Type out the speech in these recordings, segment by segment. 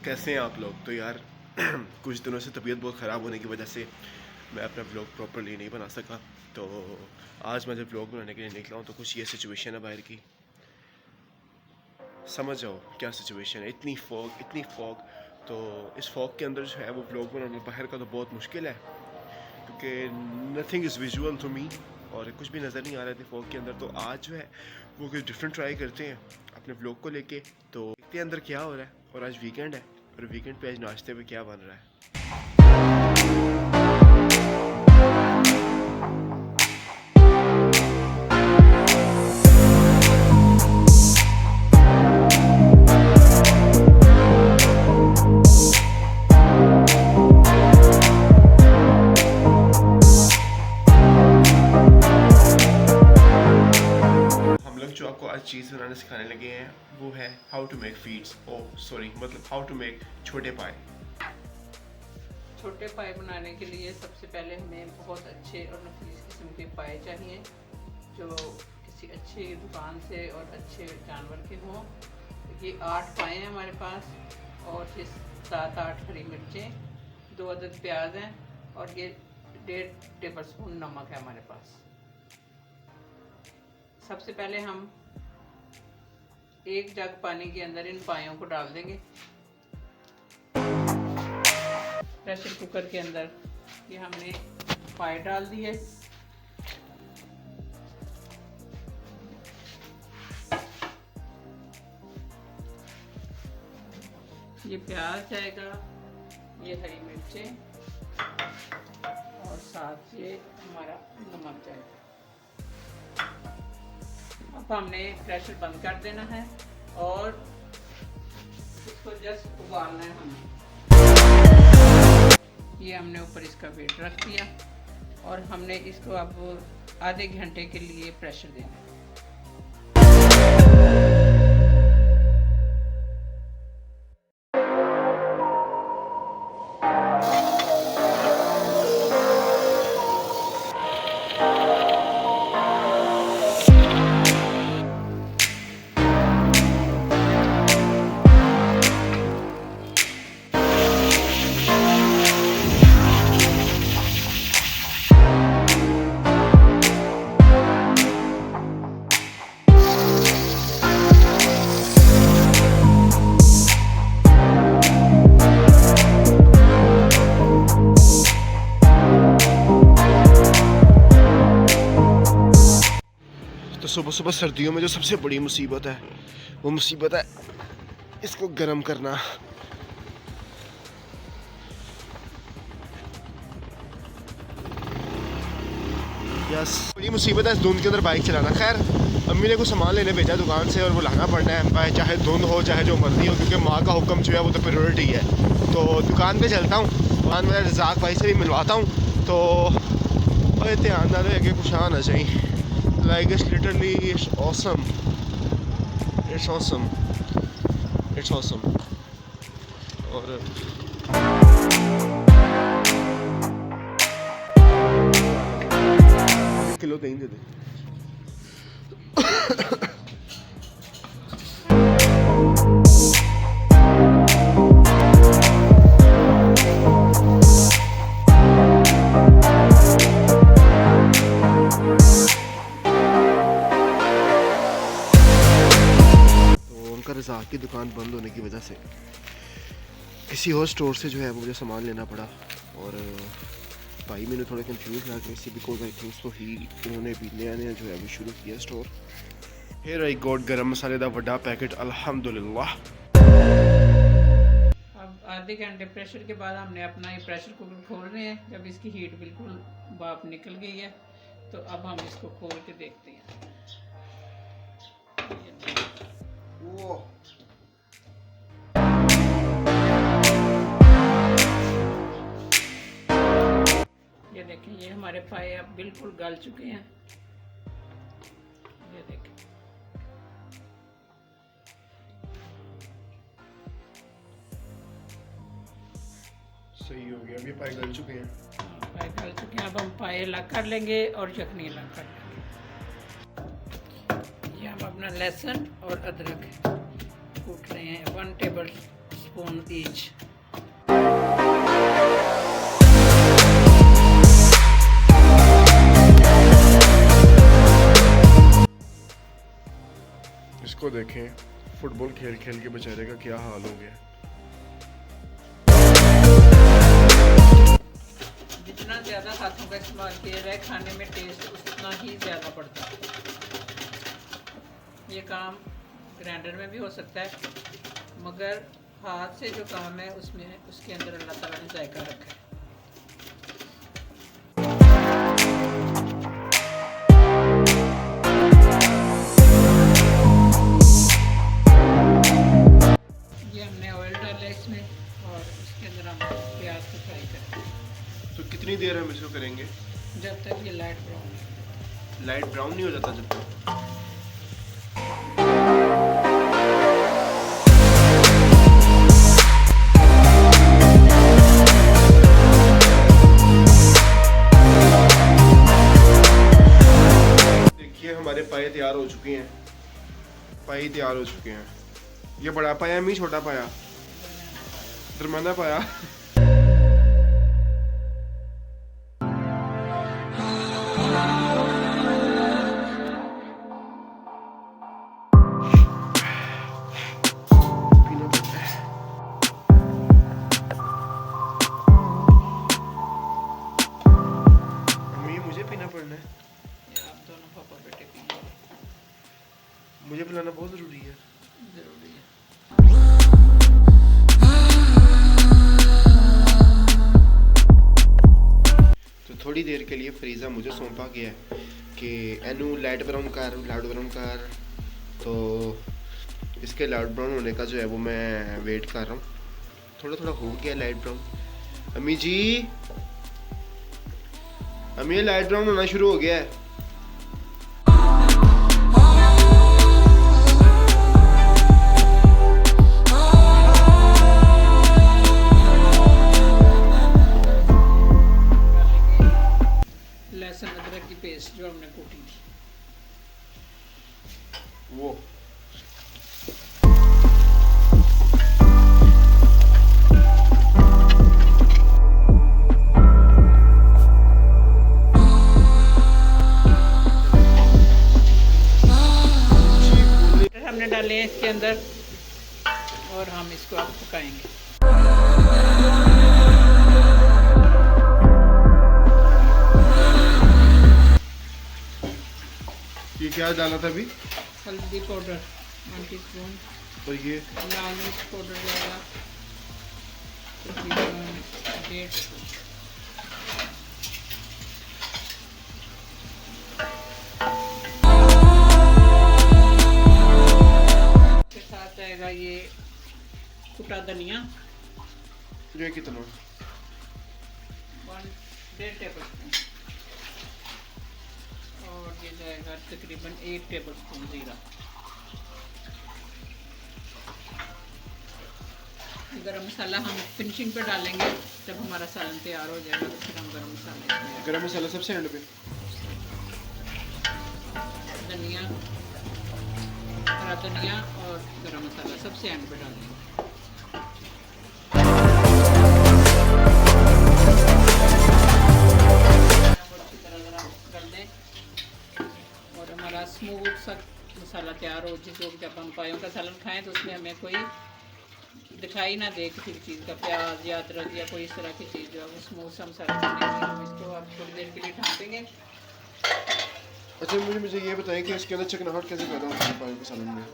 कैसे हैं आप लोग। तो यार कुछ दिनों से तबीयत बहुत ख़राब होने की वजह से मैं अपना व्लॉग प्रॉपरली नहीं बना सका। तो आज मैं जब व्लॉग बनाने के लिए निकला हूँ तो कुछ ये सिचुएशन है बाहर की। समझ जाओ क्या सिचुएशन है। इतनी फॉग। तो इस फॉग के अंदर जो है वो व्लॉग बनाना बाहर का तो बहुत मुश्किल है, क्योंकि nothing is visual to me और कुछ भी नज़र नहीं आ रहा था फॉग के अंदर। तो आज जो है वो कुछ डिफरेंट ट्राई करते हैं अपने व्लॉग को लेके। तो देखते हैं अंदर क्या हो रहा है। और आज वीकेंड है और वीकेंड पे आज नाश्ते में क्या बन रहा है। जो आपको आज चीज़ बनाना सिखाने लगे हैं वो है हाउ टू मेक फीड्स मतलब हाउ टू मेक छोटे पाए। छोटे पाए बनाने के लिए सबसे पहले हमें बहुत अच्छे और नफीस किस्म के पाए चाहिए जो किसी अच्छी दुकान से और अच्छे जानवर के हों। ये 8 पाए हैं हमारे पास और ये 7-8 हरी मिर्चें, 2 अदद प्याज हैं और ये 1.5 टेबलस्पून नमक है हमारे पास। सबसे पहले हम 1 जग पानी के अंदर इन पायों को डाल देंगे। प्रेशर कुकर के अंदर ये हमने पाए डाल दिए। ये प्याज जाएगा, ये हरी मिर्चें और साथ ये हमारा नमक जाएगा। अब हमने प्रेशर बंद कर देना है और इसको जस्ट उबालना है हमें। ये हमने ऊपर इसका वेट रख दिया और हमने इसको अब आधे घंटे के लिए प्रेशर देना है। तो सुबह सुबह सर्दियों में जो सबसे बड़ी मुसीबत है वो मुसीबत है इसको गर्म करना। यस, बड़ी मुसीबत है इस धुंध के अंदर बाइक चलाना। खैर अम्मी ने कुछ सामान लेने भेजा दुकान से और वो लाना पड़ना है, चाहे धुंध हो चाहे जो मर्जी हो, क्योंकि माँ का हुक्म जो है वो तो प्रायोरिटी है। तो दुकान पे चलता हूँ, दुकान में रज़ाक भाई से भी मिलवाता हूँ। तो ध्यान ना रहे कि कुछ आ ना चाहिए। Like it's literally it's awesome. और किलो दही दे दे। रज़ाक की दुकान बंद होने की वजह से किसी और स्टोर से जो है वो मुझे सामान लेना पड़ा। और भाई मैंने थोड़ा कंफ्यूज लगा कि बिकॉज आई थिंक सो ही उन्होंने भी नया जो है वो शुरू किया स्टोर। हियर आई गॉट गरम मसाले का बड़ा पैकेट अल्हम्दुलिल्लाह। अब आधे घंटे प्रेशर के बाद हमने अपना ये प्रेशर कुकर खोल रहे हैं। जब इसकी हीट बिल्कुल भाप निकल गई है तो अब हम इसको खोल के देखते हैं। ये देखें, ये हमारे पाए अब बिल्कुल गल चुके हैं। ये देखें, सही हो गया। अभी पाए गल चुके हैं। पाए गल चुके हैं। अब हम पाए अलग कर लेंगे और यखनी अलग कर लेंगे। ये हम अपना लहसुन और अदरक कूट रहे हैं 1 टेबल स्पून ईच। इसको देखें, फुटबॉल खेल खेल के बेचारे का क्या हाल हो गया। जितना ज़्यादा हाथों का इस्तेमाल किया जाए खाने में टेस्ट उतना ही ज़्यादा बढ़ता है। ये काम ग्राइंडर में भी हो सकता है, मगर हाथ से जो काम है उसमें उसके अंदर अल्लाह ताला ने जायका रखा है। ये हमने ऑयल डाला है इसमें और इसके अंदर हम प्याज को फ्राई करेंगे। तो कितनी देर हम इसको करेंगे? जब तक ये लाइट ब्राउन नहीं हो जाता जब तक। हमारे पाए तैयार हो चुके हैं। पाए तैयार हो चुके हैं। ये बड़ा पाया मी छोटा पाया, दरमियाना पाया। मुझे पीना पड़ना है। मुझे पिलाना बहुत ज़रूरी है। तो थोड़ी देर के लिए फ्रीज़ा मुझे सौंपा गया है कि एनू लाइट ब्राउन कर। तो इसके लाइट ब्राउन होने का जो है वो मैं वेट कर रहा हूँ। थोड़ा थोड़ा हो गया लाइट ब्राउन। अम्मी जी, अम्मी, ये लाइट ब्राउन होना शुरू हो गया है। लहसुन अदरक की पेस्ट जो हमने कूटी थी वो हमने डाले हैं इसके अंदर और हम इसको अब पकाएंगे। ये क्या डाला था अभी? हल्दी पाउडर 1 टीस्पून और ये लाल मिर्च पाउडर जाएगा तकरीबन 1.5 स्पून। के साथ जाएगा ये कुटा धनिया, ये कितना? 1.5 टेबल स्पून। और ये जाएगा तकरीबन 1 टेबल स्पून ज़ीरा। गरम मसाला हम फिनिशिंग पे डालेंगे जब हमारा सालन तैयार हो जाएगा, तो फिर हम गरम मसाला सबसे एंड पे। धनिया, हरा धनिया और गरम मसाला सबसे एंड पे डालेंगे। और हमारा स्मूथ सा मसाला तैयार हो, जिसको जब हम पायों का सालन खाएं तो उसमें हमें कोई दिखाई ना दे किसी चीज़ का, प्याज या अदरक या कोई इस तरह की चीज़ जो है वो स्मूथ सा मसाला बनेगी। हम इसको अब थोड़ी देर के लिए ढाँपेंगे। अच्छा, मुझे ये बताएं कि इसके अंदर चिकनाहट कैसे पैदा होती है पायों के सालन में?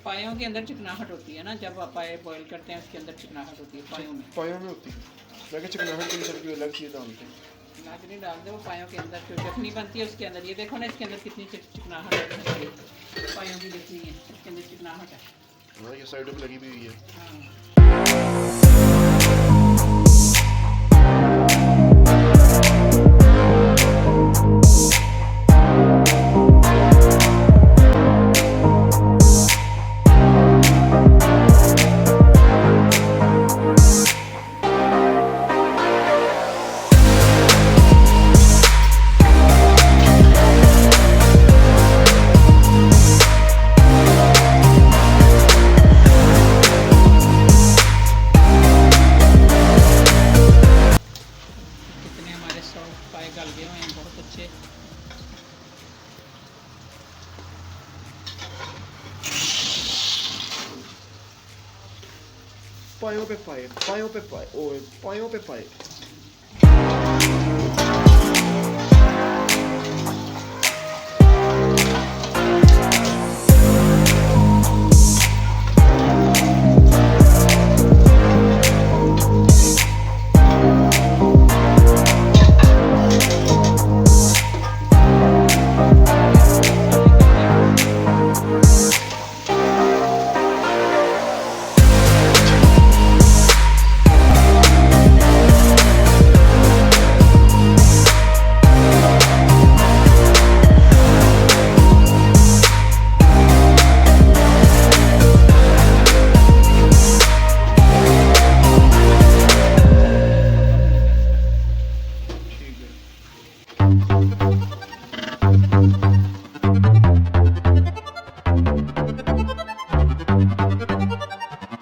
पायों के अंदर चिकनाहट होती है ना, जब आप पाए बॉईल करते हैं उसके अंदर चिकनाहट होती है पायों में होती है। मैं चिकनाहट के लिए कोई अलग चीज़ डालते हैं? लाग नहीं डालते, वो पायों के अंदर जो चटनी बनती है उसके अंदर। ये देखो ना, इसके अंदर कितनी चिकनाहट है, पायों की दिख रही है, इसके अंदर चिकनाहट है। हाँ, ये साइडों पे लगी भी हुई है। हाँ। पायों पे पाए, पायों पे पाए, ओए पायों पे पाए।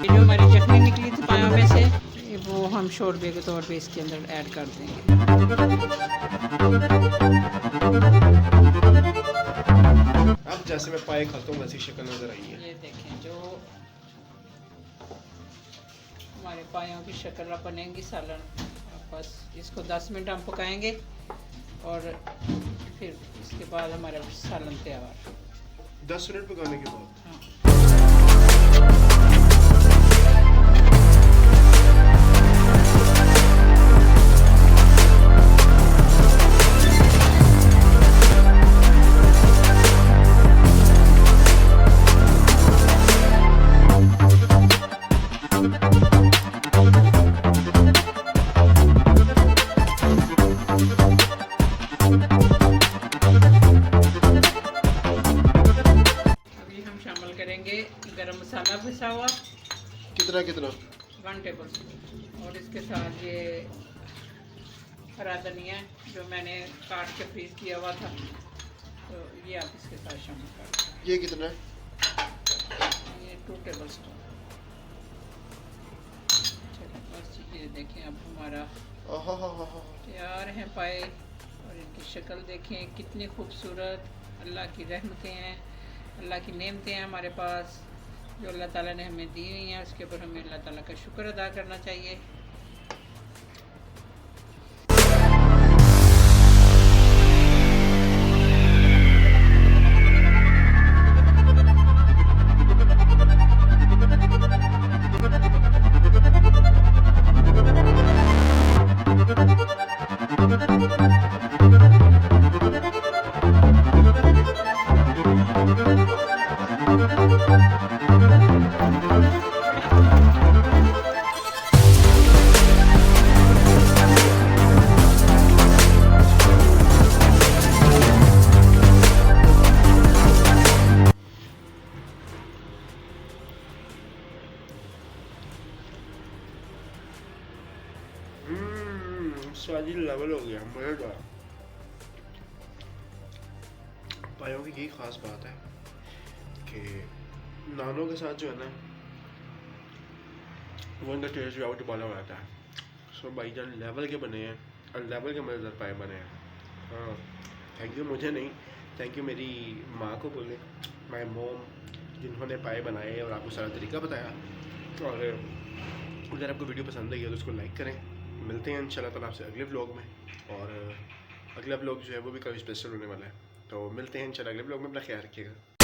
ये जो हमारी चटनी निकली थी पायों में से, वो हम शोरबे के तौर पे इसके अंदर ऐड कर देंगे। अब जैसे मैं पाए खाता हूँ वैसी शक्ल नजर आई है। ये देखें जो हमारे पायों की शक्ल बनेगी सालन। बस इसको 10 मिनट हम पकाएंगे और फिर इसके बाद हमारा सालन तैयार। 10 मिनट पकाने के बाद। हाँ। करेंगे गरम मसाला पिसा हुआ कितना 1 टेबल स्पून, और इसके साथ ये हरा धनिया जो मैंने काट के फ्रीज किया हुआ था, तो ये आप इसके साथ शामिल कर दें। ये कितना है? ये 2 टेबल स्पून। चलिए बस ये देखें अब हमारा तैयार है पाए, और इनकी शक्ल देखें कितनी खूबसूरत। अल्लाह की रहमतें हैं, अल्लाह की नेमतें हैं हमारे पास, जो अल्लाह ताला ने हमें दी हुई हैं। उसके ऊपर हमें अल्लाह ताला का शुक्र अदा करना चाहिए। स्वादी लेवल हो गया, मजेदार। पायों की यही खास बात है कि नानों के साथ जो है ना वो इनका टेस्ट जो आउट बाला हो जाता है। सो भाईजान लेवल के बने हैं और लेवल के मज़ेदार पाए बने हैं। हाँ, थैंक यू मुझे नहीं, थैंक यू मेरी माँ को बोले, माई मोम, जिन्होंने पाए बनाए और आपको सारा तरीका बताया। और अगर आपको वीडियो पसंद आई है तो उसको लाइक करें। मिलते हैं इंशाल्लाह ताला आपसे अगले व्लॉग में, और अगला व्लॉग जो है वो भी काफ़ी स्पेशल होने वाला है। तो मिलते हैं इंशाल्लाह अगले व्लॉग में। अपना ख्याल रखिएगा।